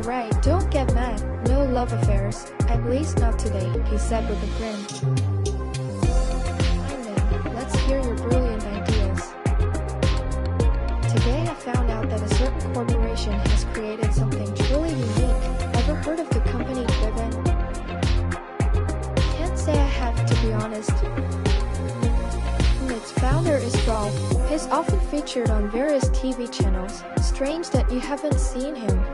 Alright, don't get mad. No love affairs. At least not today, he said with a grin. Fine then, let's hear your brilliant ideas. Today I found out that a certain corporation has created something truly unique. Ever heard of the company Driven? Can't say I have, to be honest. Its founder is Rolf. He's often featured on various TV channels. Strange that you haven't seen him.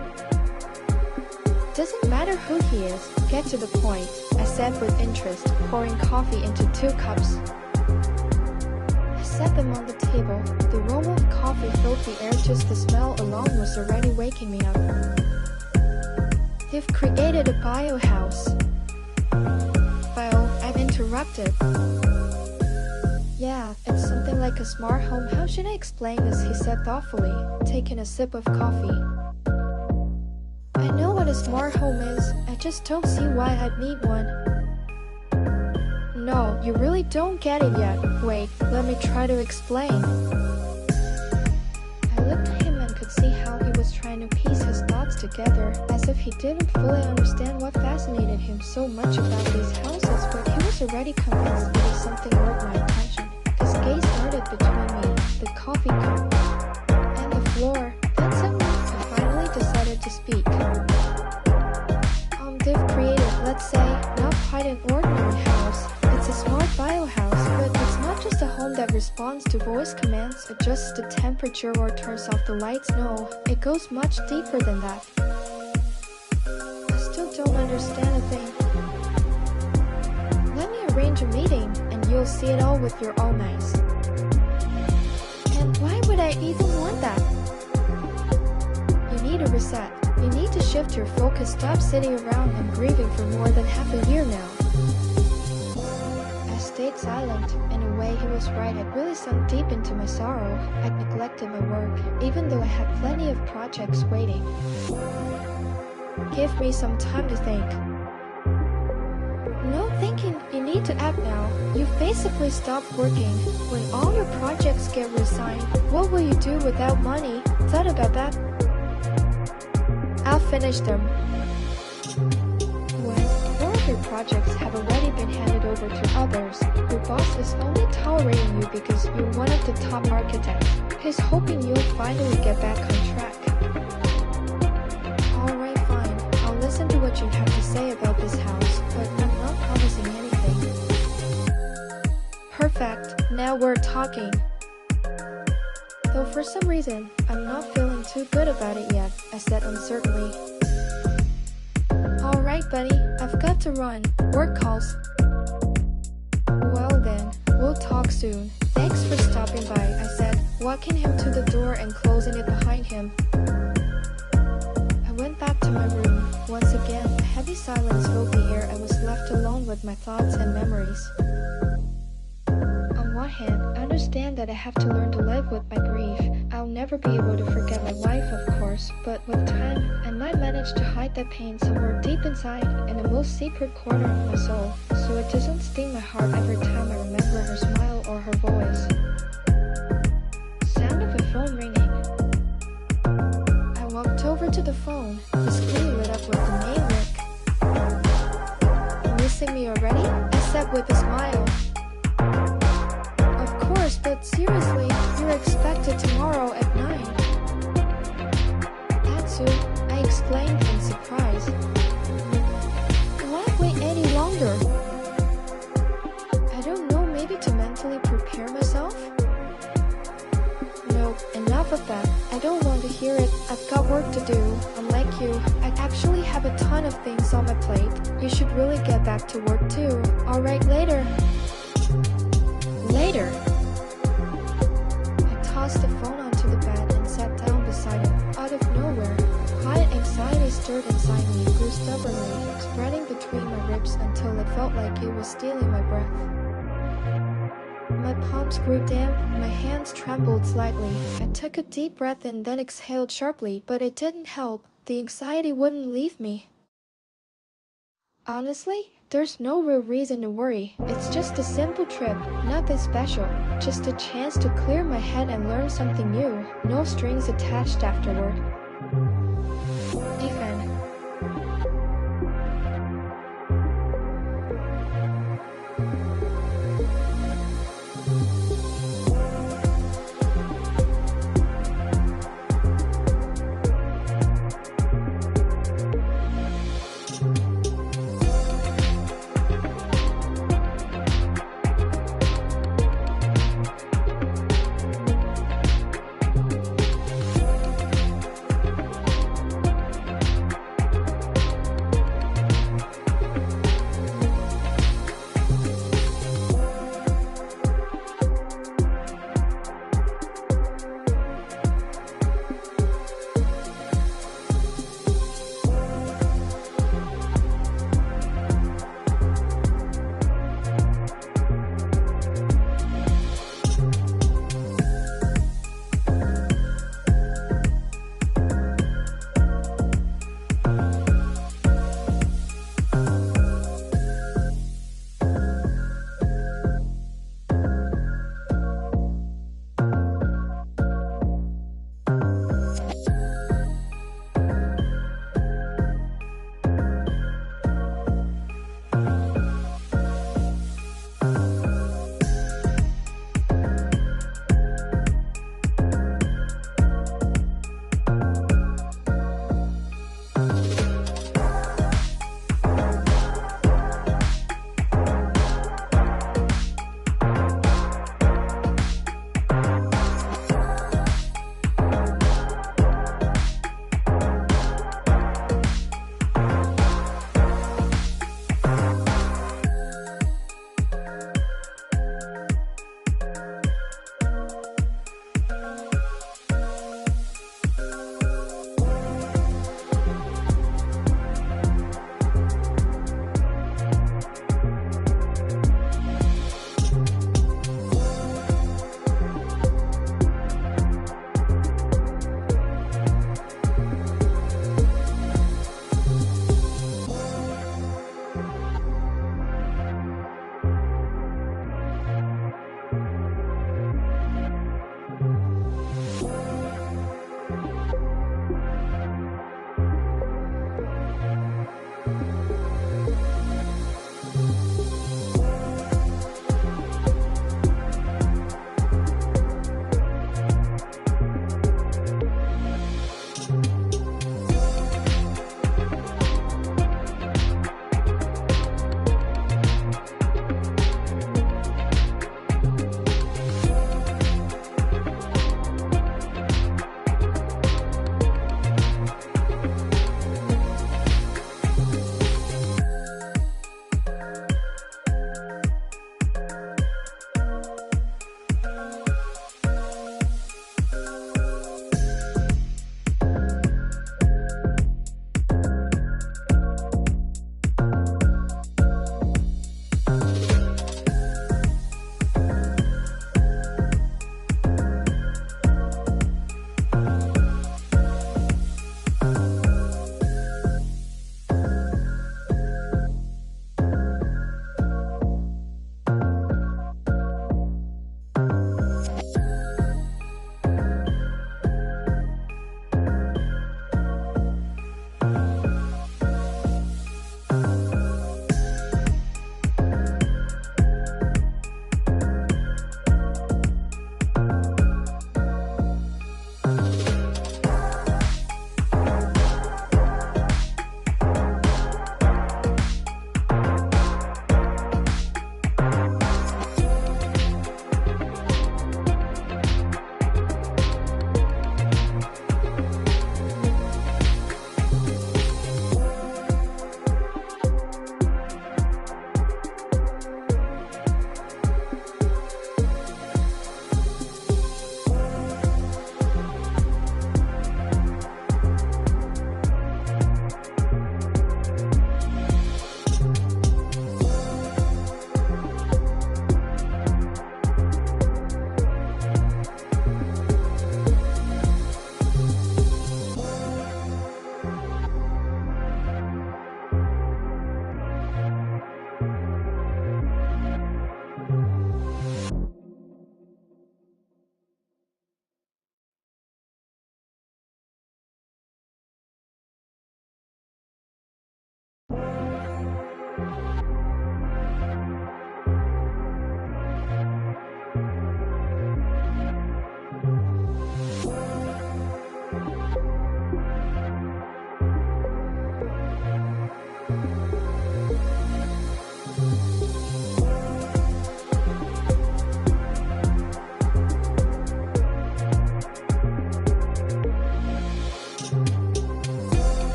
Doesn't matter who he is, get to the point, I said with interest, pouring coffee into 2 cups. I set them on the table. The aroma of coffee filled the air, just the smell alone was already waking me up. They've created a biohouse. Well, I'm interrupted. Yeah, it's something like a smart home. How should I explain this? He said thoughtfully, taking a sip of coffee. I know what a smart home is, I just don't see why I'd need one. No, you really don't get it yet. Wait, let me try to explain. I looked at him and could see how he was trying to piece his thoughts together, as if he didn't fully understand what fascinated him so much about these houses, but he was already convinced it was something worth my attention. His gaze darted between me, the coffee cup, and the floor. Then suddenly, I finally decided to speak. They've created, let's say, not quite an ordinary house. It's a smart biohouse, but it's not just a home that responds to voice commands, adjusts the temperature, or turns off the lights. No, it goes much deeper than that. I still don't understand a thing. Let me arrange a meeting, and you'll see it all with your own eyes. And why would I even want that? You need a reset. You need to shift your focus. Stop sitting around and grieving for more than half a year now. I stayed silent. In a way, he was right. I'd really sunk deep into my sorrow. I'd neglected my work, even though I had plenty of projects waiting. Give me some time to think. No thinking, you need to act now. You've basically stopped working. When all your projects get resigned, what will you do without money? Thought about that? I'll finish them. When 4 of your projects have already been handed over to others, your boss is only tolerating you because you're one of the top architects. He's hoping you'll finally get back on track. Alright, fine. I'll listen to what you have to say about this house, but I'm not promising anything. Perfect. Now we're talking. Though for some reason, I'm not feeling too good about it yet, I said uncertainly. Alright buddy, I've got to run. Work calls. Well then, we'll talk soon. Thanks for stopping by, I said, walking him to the door and closing it behind him. I went back to my room. Once again, a heavy silence filled the air. I was left alone with my thoughts and memories. On one hand, I understand that I have to learn to live with my grief. I'll never be able to forget my wife, of course, but with time, I might manage to hide that pain somewhere deep inside, in the most secret corner of my soul, so it doesn't sting my heart every time I remember her smile or her voice. Sound of a phone ringing. I walked over to the phone. The screen lit up with the name Rick. Missing me already? I said with a smile. Of course, but seriously, you're expected tomorrow at 9. That soon, I exclaimed in surprise. Why wait any longer? I don't know, maybe to mentally prepare myself? Nope, enough of that. I don't want to hear it. I've got work to do. Unlike you, I actually have a ton of things on my plate. You should really get back to work too. Alright, later. Later. I tossed the phone onto the bed and sat down beside him. Out of nowhere, quiet anxiety stirred inside me, grew stubbornly, spreading between my ribs until it felt like it was stealing my breath. My palms grew damp, my hands trembled slightly. I took a deep breath and then exhaled sharply, but it didn't help. The anxiety wouldn't leave me. Honestly, there's no real reason to worry. It's just a simple trip, nothing special. Just a chance to clear my head and learn something new. No strings attached afterward. Ethan,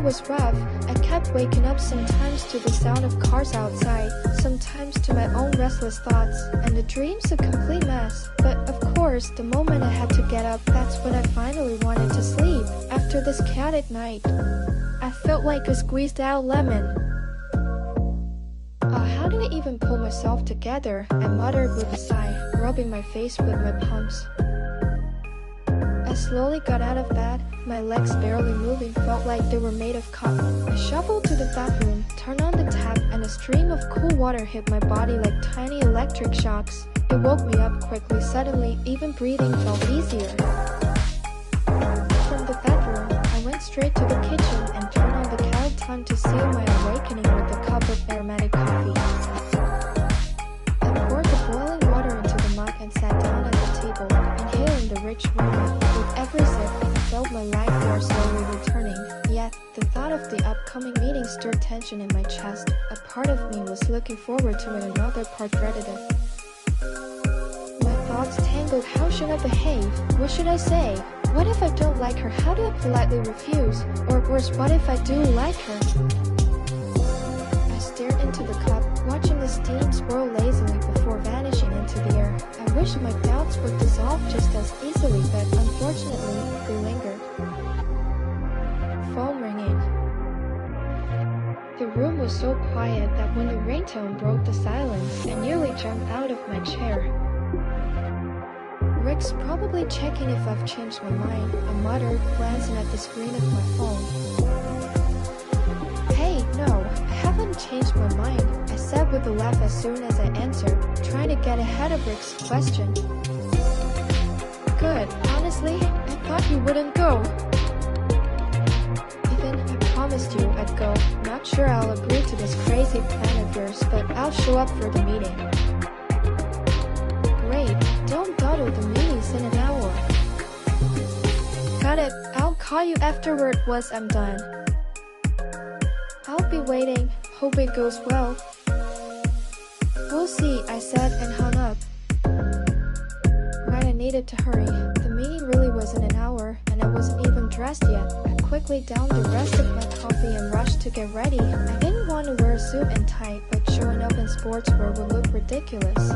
was rough. I kept waking up sometimes to the sound of cars outside, sometimes to my own restless thoughts, and the dream's a complete mess. But of course, the moment I had to get up, that's when I finally wanted to sleep. After this chaotic night, I felt like a squeezed out lemon. How did I even pull myself together? I muttered with a sigh, rubbing my face with my palms. I slowly got out of bed, my legs barely moving, felt like they were made of cotton. I shuffled to the bathroom, turned on the tap, and a stream of cool water hit my body like tiny electric shocks. It woke me up quickly. Suddenly, even breathing felt easier. From the bedroom, I went straight to the kitchen and turned on the kettle. Time to seal my awakening with a cup of aromatic coffee. I poured the boiling water into the mug and sat down at the table, inhaling the rich aroma. With every sip, I felt my life force slowly returning. Yet, the thought of the upcoming meeting stirred tension in my chest. A part of me was looking forward to it, another part dreaded it. My thoughts tangled. How should I behave? What should I say? What if I don't like her? How do I politely refuse? Or worse, what if I do like her? I stared into the cup, watching the steam swirl lazily before vanishing into the air. I wished my doubts would dissolve just as easily, but unfortunately, they lingered. Phone ringing. The room was so quiet that when the ringtone broke the silence, I nearly jumped out of my chair. Rick's probably checking if I've changed my mind, I muttered, glancing at the screen of my phone. Hey, no, I haven't changed my mind, I said with a laugh as soon as I answered, trying to get ahead of Rick's question. Good, honestly, I thought you wouldn't go. Even I promised you I'd go. Not sure I'll agree to this crazy plan of yours, but I'll show up for the meeting. Great, don't dawdle, the meeting's in an hour. Got it, I'll call you afterward once I'm done. I'll be waiting, hope it goes well. We'll see, I said and hung up. Right, I needed to hurry. The meeting really was in an hour, and I wasn't even dressed yet. I quickly downed the rest of my coffee and rushed to get ready. I didn't want to wear a suit and tie, but showing up in sportswear would look ridiculous.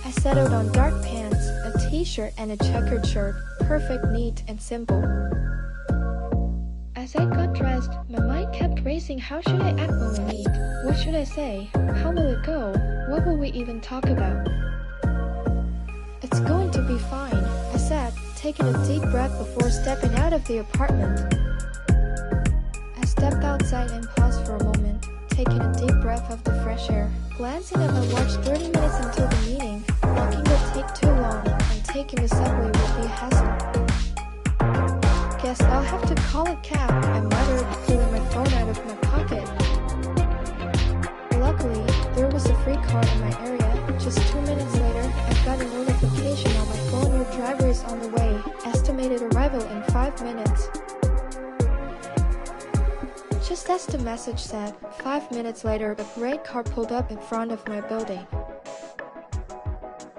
I settled on dark pants, a t-shirt and a checkered shirt, perfect, neat and simple. As I got dressed, my mind kept racing. How should I act when we meet? What should I say? How will it go? What will we even talk about? It's going to be fine, I said, taking a deep breath before stepping out of the apartment. I stepped outside and paused for a moment, taking a deep breath of the fresh air. Glancing at my watch, 30 minutes until the meeting. Walking would take too long, and taking the subway would be a hassle. Guess I'll have to call a cab, I muttered, pulling my phone out of my pocket. Luckily, there was a free car in my area. Just 2 minutes later, I got a notification on my phone. Your driver is on the way. Estimated arrival in 5 minutes. Just as the message said, 5 minutes later, a red car pulled up in front of my building.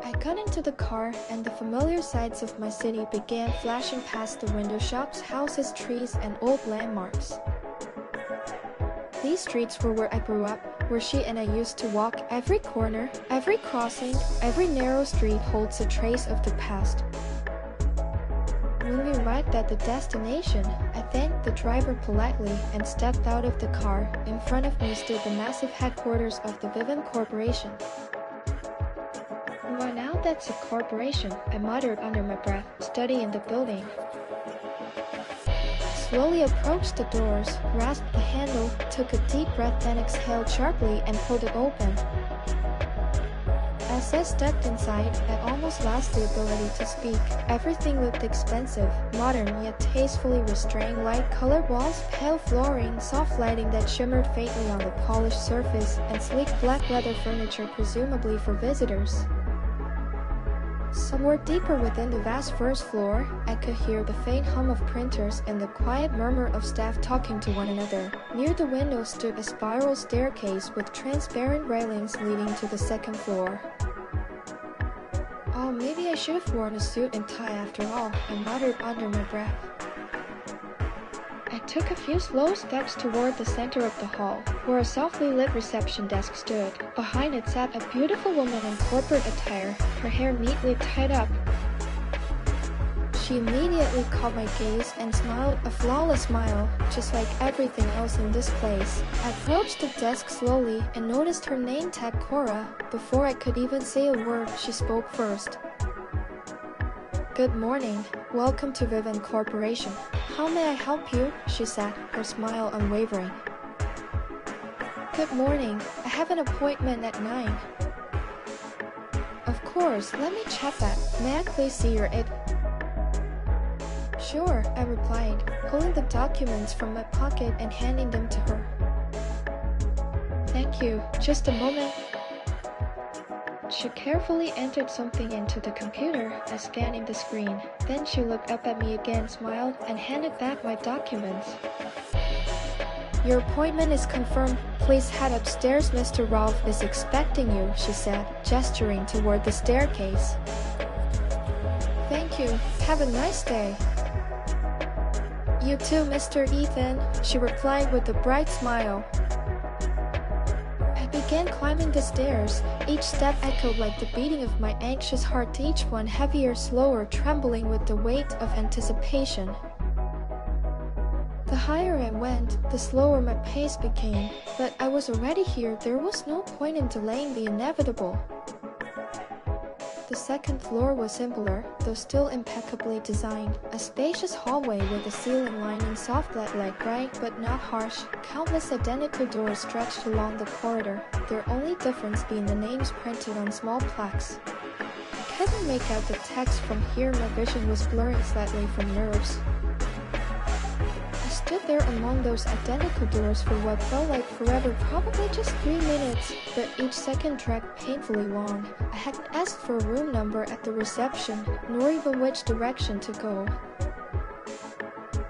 I got into the car, and the familiar sights of my city began flashing past the window. Shops, houses, trees, and old landmarks. These streets were where I grew up, where she and I used to walk. Every corner, every crossing, every narrow street holds a trace of the past. When we arrived at the destination, I thanked the driver politely and stepped out of the car. In front of me stood the massive headquarters of the Vivint Corporation. Why, now that's a corporation, I muttered under my breath, studying the building. Slowly approached the doors, grasped the handle, took a deep breath, then exhaled sharply and pulled it open. As I stepped inside, I almost lost the ability to speak. Everything looked expensive, modern yet tastefully restrained. Light-colored walls, pale flooring, soft lighting that shimmered faintly on the polished surface, and sleek black leather furniture presumably for visitors. Somewhere deeper within the vast first floor, I could hear the faint hum of printers and the quiet murmur of staff talking to one another. Near the window stood a spiral staircase with transparent railings leading to the second floor. Oh, maybe I should have worn a suit and tie after all, I muttered under my breath. I took a few slow steps toward the center of the hall, where a softly lit reception desk stood. Behind it sat a beautiful woman in corporate attire, her hair neatly tied up. She immediately caught my gaze and smiled a flawless smile, just like everything else in this place. I approached the desk slowly and noticed her name tag Cora. Before I could even say a word, she spoke first. "Good morning. Welcome to Vivint Corporation. How may I help you?" she said, her smile unwavering. "Good morning. I have an appointment at 9. "Of course, let me check that. May I please see your ID?" "Sure," I replied, pulling the documents from my pocket and handing them to her. "Thank you. Just a moment." She carefully entered something into the computer and scanning the screen. Then she looked up at me again, smiled, and handed back my documents. "Your appointment is confirmed. Please head upstairs. Mr. Ralph is expecting you," she said, gesturing toward the staircase. "Thank you. Have a nice day." "You too, Mr. Ethan," she replied with a bright smile. I began climbing the stairs. Each step echoed like the beating of my anxious heart, each one heavier, slower, trembling with the weight of anticipation. The higher I went, the slower my pace became, but I was already here. There was no point in delaying the inevitable. The second floor was simpler, though still impeccably designed. A spacious hallway with a ceiling lined in soft light, bright but not harsh. Countless identical doors stretched along the corridor, their only difference being the names printed on small plaques. I couldn't make out the text from here. My vision was blurring slightly from nerves. I stood there among those identical doors for what felt like forever, probably just 3 minutes, but each second dragged painfully long. I hadn't asked for a room number at the reception, nor even which direction to go.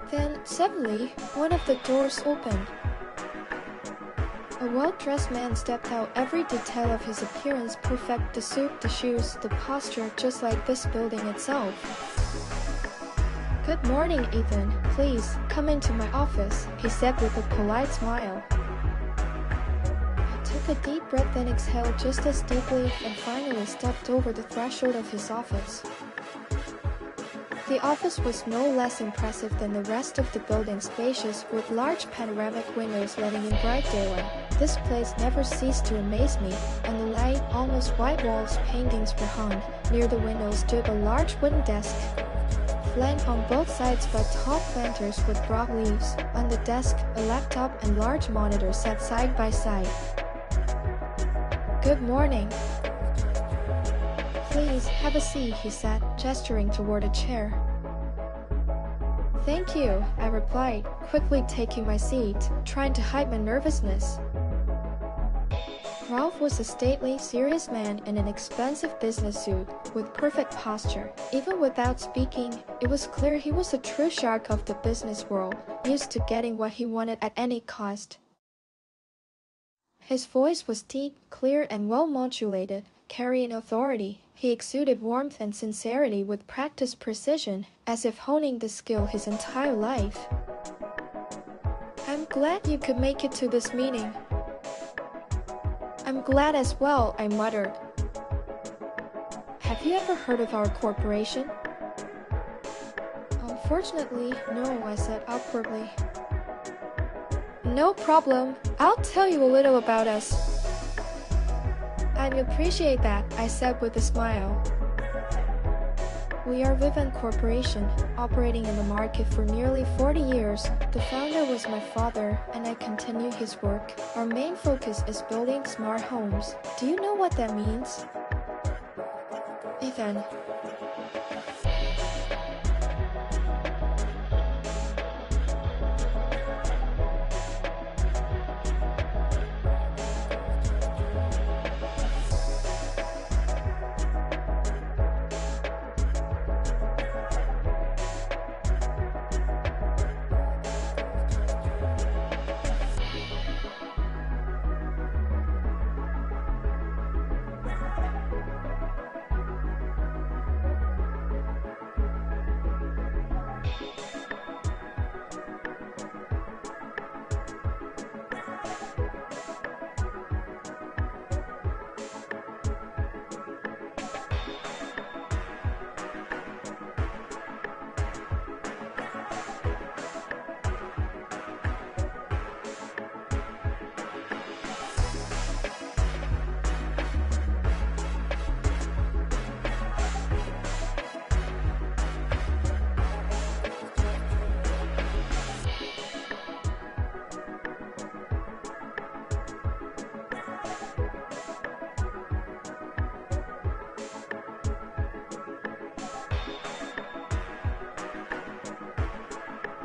Then, suddenly, one of the doors opened. A well-dressed man stepped out, every detail of his appearance perfect, the suit, the shoes, the posture, just like this building itself. "Good morning, Ethan. Please, come into my office," he said with a polite smile. I took a deep breath, then exhaled just as deeply, and finally stepped over the threshold of his office. The office was no less impressive than the rest of the building, spacious, with large panoramic windows letting in bright daylight. This place never ceased to amaze me. On the light, almost white walls, paintings were hung. Near the window stood a large wooden desk, flanked on both sides by tall planters with broad leaves. On the desk, a laptop and large monitor sat side by side. "Good morning. Please, have a seat," he said, gesturing toward a chair. "Thank you," I replied, quickly taking my seat, trying to hide my nervousness. Ralph was a stately, serious man in an expensive business suit, with perfect posture. Even without speaking, it was clear he was a true shark of the business world, used to getting what he wanted at any cost. His voice was deep, clear, and well-modulated, carrying authority. He exuded warmth and sincerity with practiced precision, as if honing the skill his entire life. "I'm glad you could make it to this meeting." "I'm glad as well," I muttered. "Have you ever heard of our corporation?" "Unfortunately, no," I said awkwardly. "No problem. I'll tell you a little about us." "I'd appreciate that," I said with a smile. "We are Vivint Corporation, operating in the market for nearly 40 years. The founder was my father, and I continue his work. Our main focus is building smart homes." "Do you know what that means?" "Ethan."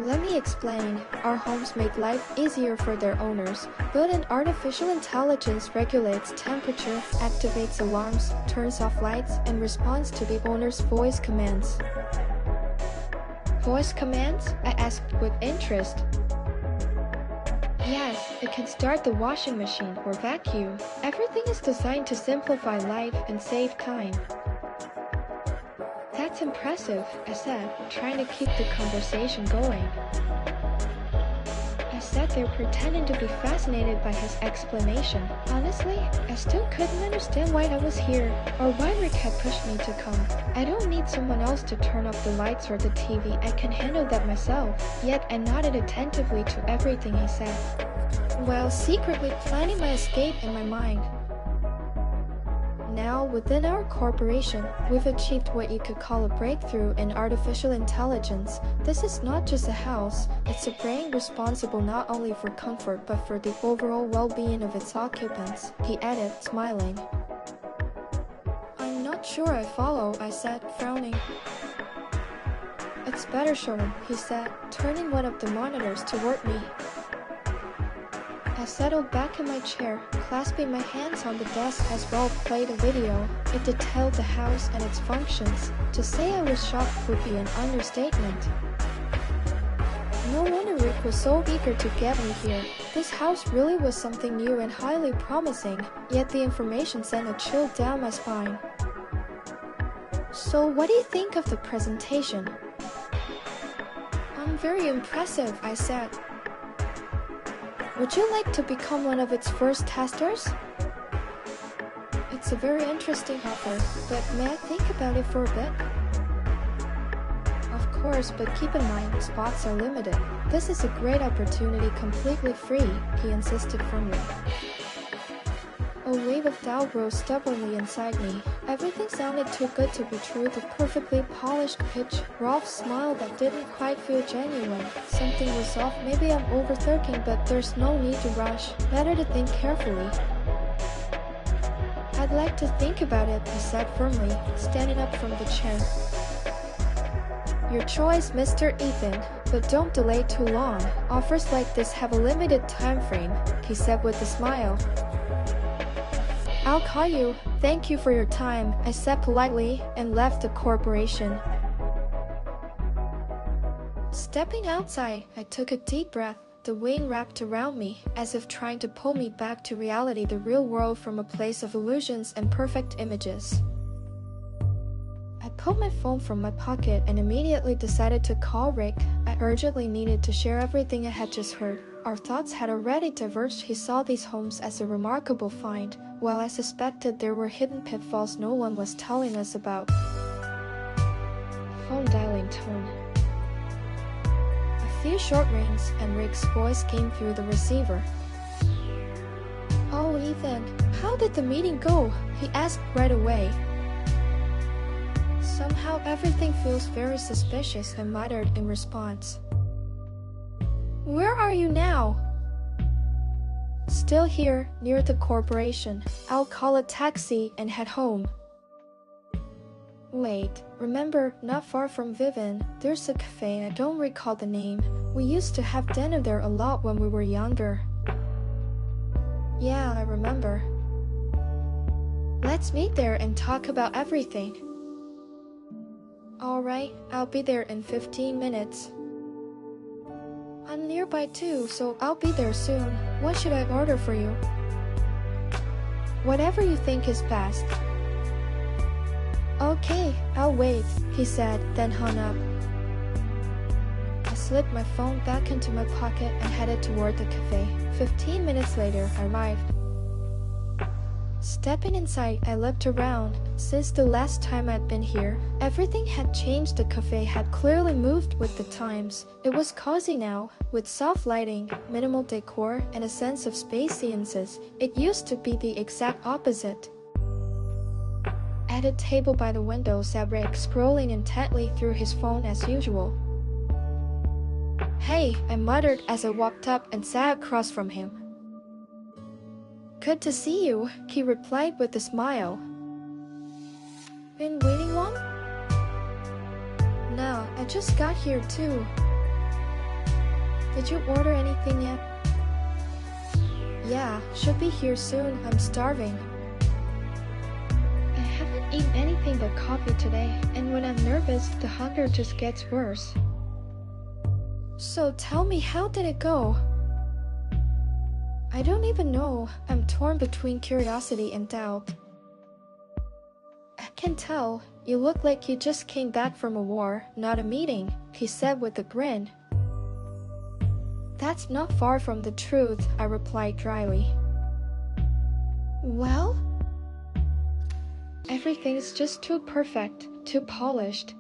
Let me explain. Our homes make life easier for their owners, but an artificial intelligence regulates temperature, activates alarms, turns off lights, and responds to the owner's voice commands. Voice commands? I asked with interest. Yes, it can start the washing machine or vacuum. Everything is designed to simplify life and save time. That's impressive, I said, trying to keep the conversation going. I sat there pretending to be fascinated by his explanation. Honestly, I still couldn't understand why I was here, or why Rick had pushed me to come. I don't need someone else to turn off the lights or the TV, I can handle that myself. Yet I nodded attentively to everything he said, while secretly planning my escape in my mind. Now, within our corporation, we've achieved what you could call a breakthrough in artificial intelligence. This is not just a house, it's a brain responsible not only for comfort but for the overall well-being of its occupants, he added, smiling. I'm not sure I follow, I said, frowning. It's better shown, he said, turning one of the monitors toward me. I settled back in my chair, clasping my hands on the desk as well played a video. It detailed the house and its functions. To say I was shocked would be an understatement. No wonder Rick was so eager to get me here. This house really was something new and highly promising, yet the information sent a chill down my spine. So what do you think of the presentation? Very impressive, I said. Would you like to become one of its first testers? It's a very interesting offer, but may I think about it for a bit? Of course, but keep in mind, spots are limited. This is a great opportunity completely free, he insisted firmly. A wave of doubt rose stubbornly inside me. Everything sounded too good to be true. The perfectly polished pitch, Rolf's smile that didn't quite feel genuine. Something was off. Maybe I'm overthinking, but there's no need to rush. Better to think carefully. I'd like to think about it, I said firmly, standing up from the chair. Your choice, Mr. Ethan, but don't delay too long. Offers like this have a limited time frame, he said with a smile. I'll call you. Thank you for your time, I said politely and left the corporation. Stepping outside, I took a deep breath. The wind wrapped around me, as if trying to pull me back to reality, the real world from a place of illusions and perfect images. I pulled my phone from my pocket and immediately decided to call Rick. I urgently needed to share everything I had just heard. Our thoughts had already diverged. He saw these homes as a remarkable find, while I suspected there were hidden pitfalls no one was telling us about. Phone dialing tone. A few short rings and Rick's voice came through the receiver. Oh, Ethan, how did the meeting go? He asked right away. Somehow everything feels very suspicious, I muttered in response. Where are you now? Still here, near the corporation. I'll call a taxi and head home. Wait, remember, not far from Vivian, there's a cafe. I don't recall the name. We used to have dinner there a lot when we were younger. Yeah, I remember. Let's meet there and talk about everything. Alright, I'll be there in 15 minutes. I'm nearby too, so I'll be there soon. What should I order for you? Whatever you think is best. Okay, I'll wait, he said, then hung up. I slipped my phone back into my pocket and headed toward the cafe. 15 minutes later, I arrived. Stepping inside, I looked around. Since the last time I'd been here, everything had changed. The cafe had clearly moved with the times. It was cozy now, with soft lighting, minimal decor, and a sense of spacious. It used to be the exact opposite. At a table by the window sat Rick, scrolling intently through his phone as usual. Hey, I muttered as I walked up and sat across from him. Good to see you, he replied with a smile. Been waiting long? No, I just got here too. Did you order anything yet? Yeah, should be here soon. I'm starving. I haven't eaten anything but coffee today, and when I'm nervous, the hunger just gets worse. So tell me, how did it go? I don't even know. I'm torn between curiosity and doubt. I can tell. You look like you just came back from a war, not a meeting, he said with a grin. That's not far from the truth, I replied dryly. Well? Everything's just too perfect, too polished.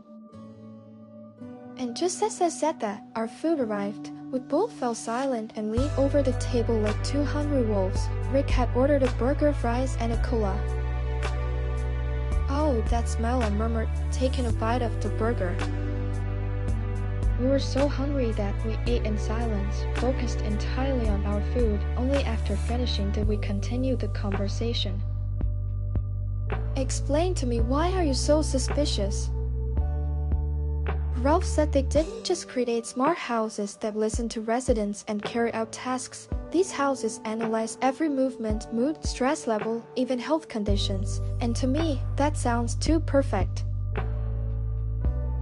And just as I said that, our food arrived. We both fell silent and leaned over the table like two hungry wolves. Rick had ordered a burger, fries, and a cola. Oh, that smell, I murmured, taking a bite of the burger. We were so hungry that we ate in silence, focused entirely on our food. Only after finishing did we continue the conversation. Explain to me, why are you so suspicious? Ralph said they didn't just create smart houses that listen to residents and carry out tasks. These houses analyze every movement, mood, stress level, even health conditions. And to me, that sounds too perfect.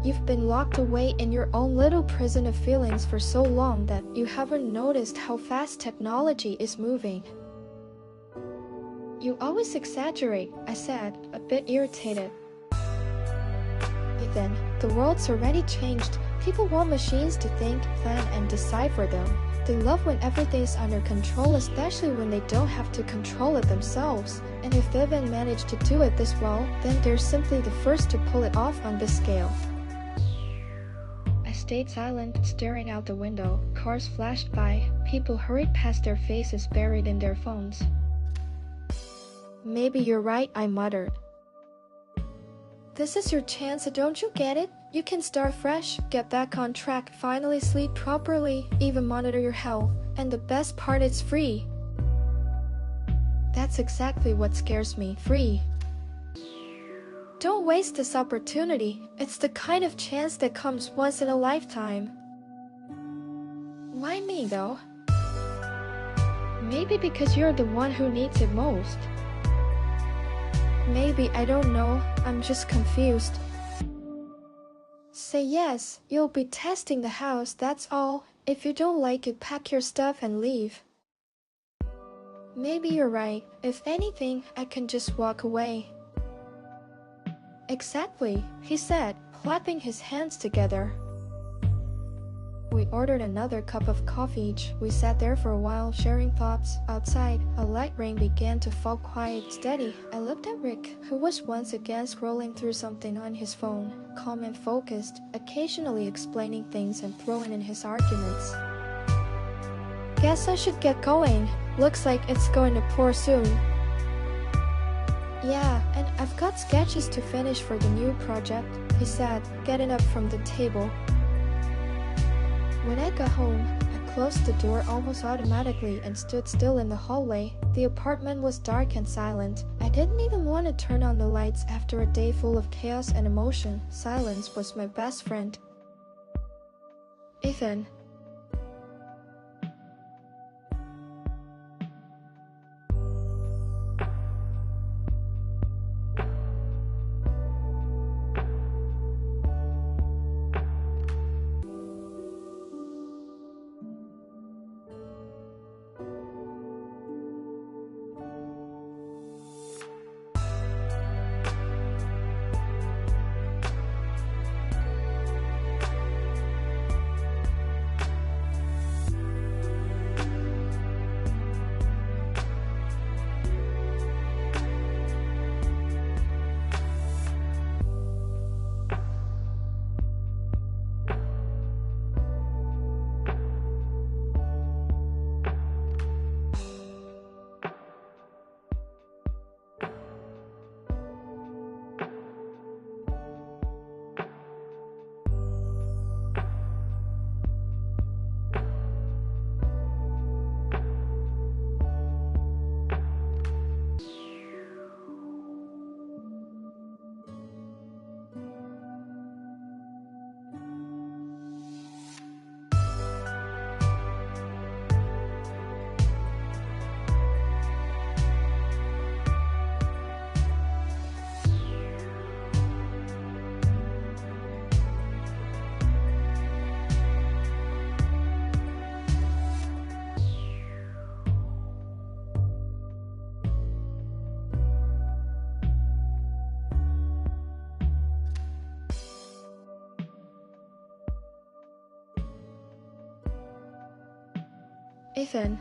You've been locked away in your own little prison of feelings for so long that you haven't noticed how fast technology is moving. You always exaggerate, I said, a bit irritated. Ethan, the world's already changed. People want machines to think, plan, and decide for them. They love when everything's under control, especially when they don't have to control it themselves. And if they've managed to do it this well, then they're simply the first to pull it off on this scale. I stayed silent, staring out the window. Cars flashed by. People hurried past, their faces buried in their phones. Maybe you're right, I muttered. This is your chance, don't you get it? You can start fresh, get back on track, finally sleep properly, even monitor your health. And the best part, it's free. That's exactly what scares me, free. Don't waste this opportunity. It's the kind of chance that comes once in a lifetime. Why me, though? Maybe because you're the one who needs it most. Maybe, I don't know. I'm just confused. Say yes. You'll be testing the house, that's all. If you don't like it, pack your stuff and leave. Maybe you're right. If anything, I can just walk away. Exactly, he said, clapping his hands together. We ordered another cup of coffee each. We sat there for a while, sharing thoughts. Outside, a light rain began to fall, quiet, steady. I looked at Rick, who was once again scrolling through something on his phone, calm and focused, occasionally explaining things and throwing in his arguments. Guess I should get going. Looks like it's going to pour soon. Yeah, and I've got sketches to finish for the new project, he said, getting up from the table. When I got home, I closed the door almost automatically and stood still in the hallway. The apartment was dark and silent. I didn't even want to turn on the lights after a day full of chaos and emotion. Silence was my best friend. Ethan. Ethan.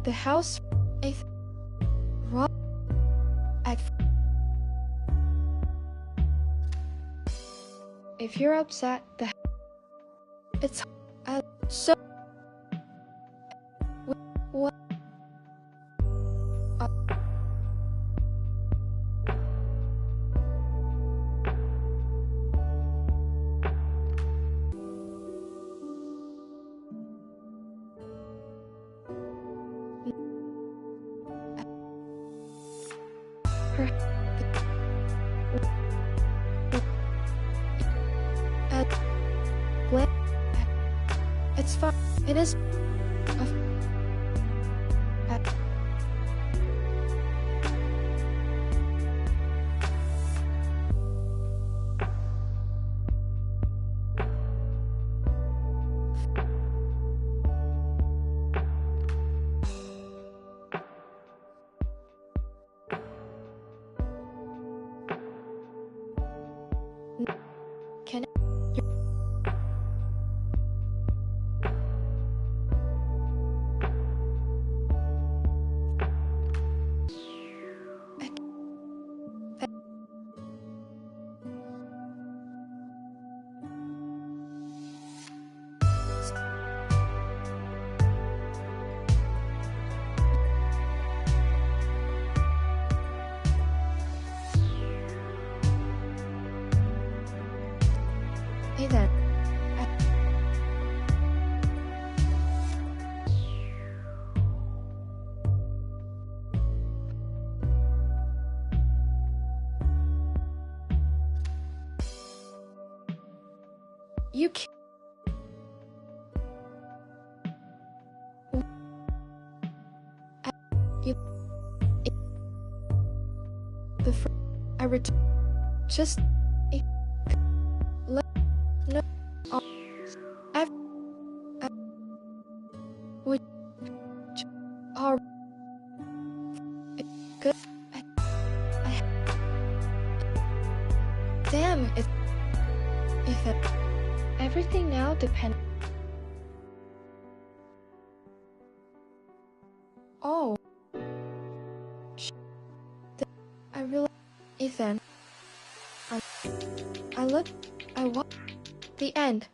The house is rough at if you're upset, it's so what it's fun. It is can You can't. You. The I returned. Just. No. I. Would. All. Good. Damn it. If everything now depends. Oh. I realize. Ethan. I look. I want. The end.